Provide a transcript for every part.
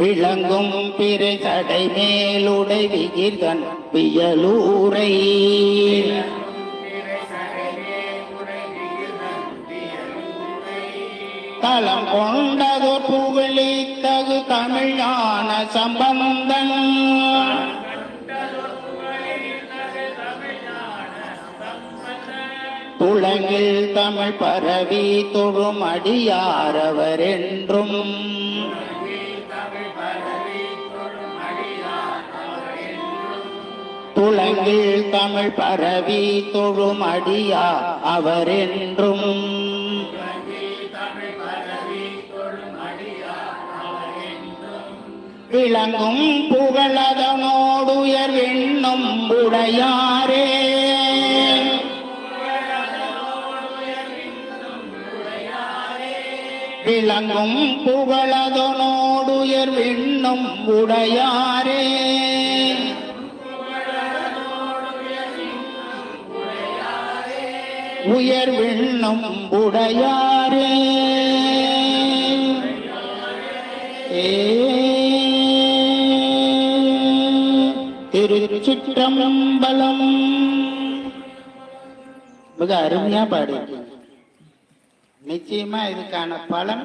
விளங்கும் பிறை சடை மேலுடை விகிர்கண் பியலூரை தலம் கொண்டதோர் புகழித்தகு தமிழான சம்பந்தன் துளங்கில் தமிழ் பரவி தொழும் அடியாரவர் என்றும் துளங்கில் தமிழ் பரவி தொழும் அடியார் அவர் என்றும் விளங்கும் புகழதனோடு உயர் விண்ணும் உடையாரே விளங்கும் புகழதனோடு உயர் விண்ணும் உடையாரே உயர் விண்ணும் உடையாரே திருச்சிற்றம்பலம். மிக அருமையா பாடு. நிச்சயமா இதுக்கான பலன்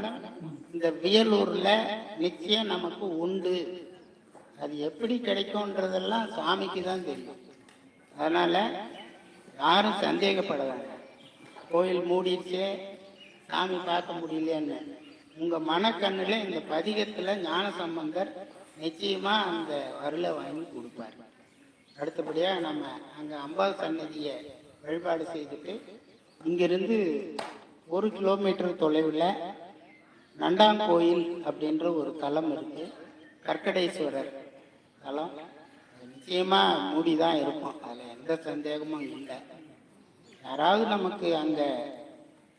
இந்த வியலூர்ல நிச்சயம் நமக்கு உண்டு. அது எப்படி கிடைக்கும்ன்றதெல்லாம் சாமிக்கு தான் தெரியும். அதனால யாரும் சந்தேகப்படாதாங்க. கோயில் மூடிடுச்சே, சாமி பார்க்க முடியலன்னு உங்க மனக்கண்ணுல இந்த பதிகத்துல ஞான சம்பந்தர் நிச்சயமா அந்த அருளை வாங்கி கொடுப்பார். அடுத்தபடியா நம்ம அங்க அம்பாள் சன்னதிய வழிபாடு செய்துட்டு இங்கிருந்து 1 கிலோமீட்டர் தொலைவில் நண்டாங்கோயில் அப்படின்ற ஒரு தலம் இருக்கு. கற்கடேஸ்வரர் தலம் நிச்சயமா மூடிதான் இருக்கும். அதுல எந்த சந்தேகமும் இல்லை. யாராவது நமக்கு அங்க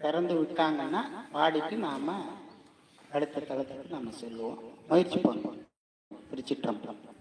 திறந்து விட்டாங்கன்னா பாடிட்டு நாம அடுத்த தளத்துக்கு நம்ம செல்லுவோம். முயற்சி பண்ணுவோம். திருச்சிற்றம்பலம்.